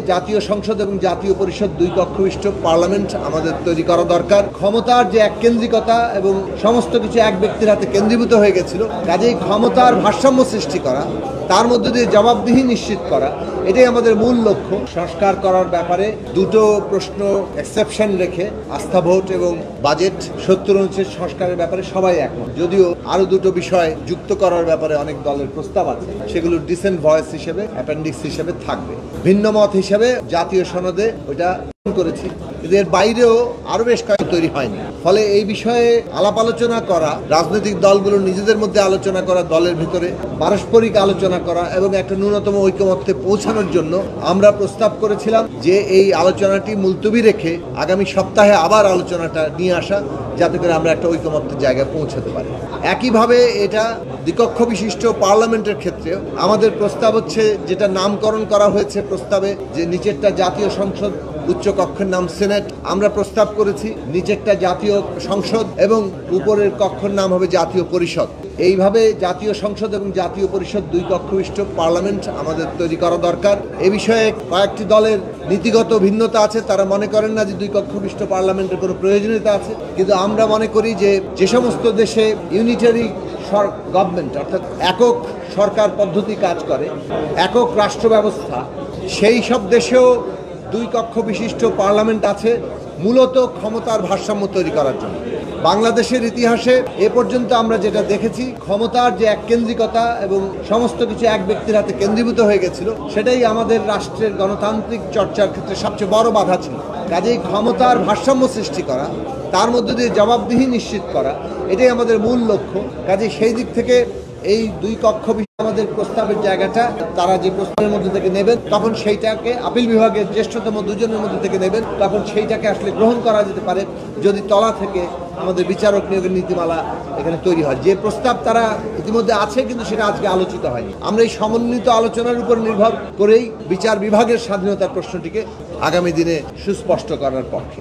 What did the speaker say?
জাতীয় সংসদ এবং জাতীয় পরিষদ দুই কক্ষবিষ্ট পার্লামেন্ট আমাদের তৈরি করা দরকার। ক্ষমতার যে এককেন্দ্রিকতা এবং সমস্ত কিছু এক ব্যক্তির হাতে কেন্দ্রীভূত হয়ে গেছিল, কাজেই ক্ষমতার ভারসাম্য সৃষ্টি করা, তার মধ্যে দিয়ে জবাবদিহি নিশ্চিত করা, এটাই আমাদের মূল লক্ষ্য। সংস্কার করার ব্যাপারে দুটো প্রশ্ন এক্সেপশন রেখে আস্থা ভোট এবং বাজেট 70 অনুচ্ছেদ সংস্কারের ব্যাপারে সবাই একমত, যদিও আরো দুটো বিষয় যুক্ত করার ব্যাপারে অনেক দলের প্রস্তাব আছে, সেগুলো ডিসেন্ট ভয়েস হিসেবে অ্যাপেন্ডিক্স হিসেবে থাকবে। ভিন্ন মত হিসেবে জাতীয় সনদে ওইটা করেছি, এদের বাইরেও আরো বেশ কয়েক তৈরি হয়নি। ফলে এই বিষয়ে আলাপ আলোচনা করা, রাজনৈতিক দলগুলো নিজেদের মধ্যে আলোচনা করা, দলের ভিতরে পারস্পরিক আলোচনা করা এবং একটা ন্যূনতম ঐকমত্যে পৌঁছানোর জন্য আমরা প্রস্তাব করেছিলাম যে এই আলোচনাটি মুলতবি রেখে আগামী সপ্তাহে আবার আলোচনাটা নিয়ে আসা, যাতে করে আমরা একটা ঐকমত্যের জায়গায় পৌঁছাতে পারি। একইভাবে এটা দ্বিকক্ষ বিশিষ্ট পার্লামেন্টের ক্ষেত্রে আমাদের প্রস্তাব হচ্ছে, যেটা নামকরণ করা হয়েছে প্রস্তাবে, যে নিচেরটা জাতীয় সংসদ, উচ্চ কক্ষের নাম সিনেট। আমরা প্রস্তাব করেছি নিচেরটা জাতীয় সংসদ এবং উপরের কক্ষের নাম হবে জাতীয় পরিষদ। এইভাবে জাতীয় সংসদ এবং জাতীয় পরিষদ দুই কক্ষবিষ্ট পার্লামেন্ট আমাদের তৈরি করা দরকার। এ বিষয়ে কয়েকটি দলের নীতিগত ভিন্নতা আছে, তারা মনে করেন না যে দুই কক্ষবিষ্ট পার্লামেন্টের কোনো প্রয়োজনীয়তা আছে, কিন্তু আমরা মনে করি যে সমস্ত দেশে ইউনিটারি গভর্নমেন্ট অর্থাৎ একক সরকার পদ্ধতি কাজ করে, একক রাষ্ট্র ব্যবস্থা, সেই সব দেশেও দুই কক্ষ বিশিষ্ট পার্লামেন্ট আছে মূলত ক্ষমতার ভারসাম্য তৈরি করার জন্য। বাংলাদেশের ইতিহাসে এ পর্যন্ত আমরা যেটা দেখেছি, ক্ষমতার যে এককেন্দ্রিকতা এবং সমস্ত কিছু এক ব্যক্তির হাতে কেন্দ্রীভূত হয়ে গেছিল, সেটাই আমাদের রাষ্ট্রের গণতান্ত্রিক চর্চার ক্ষেত্রে সবচেয়ে বড় বাধা ছিল। কাজেই ক্ষমতার ভারসাম্য সৃষ্টি করা, তার মধ্যে দিয়ে জবাবদিহি নিশ্চিত করা, এটাই আমাদের মূল লক্ষ্য। কাজেই সেই দিক থেকে এই দুই কক্ষ আমাদের প্রস্তাবের জায়গাটা তারা যে প্রস্তাবের মধ্যে থেকে নেবেন, তখন সেইটাকে আপিল বিভাগের জ্যেষ্ঠতম দুজনের মধ্যে থেকে নেবেন, তখন সেইটাকে আসলে গ্রহণ করা যেতে পারে যদি তলা থেকে আমাদের বিচারক নিয়োগের নীতিমালা এখানে তৈরি হয়। যে প্রস্তাব তারা ইতিমধ্যে আছে, কিন্তু সেটা আজকে আলোচিত হয়নি। আমরা এই সমন্বিত আলোচনার উপর নির্ভর করেই বিচার বিভাগের স্বাধীনতার প্রশ্নটিকে আগামী দিনে সুস্পষ্ট করার পক্ষে।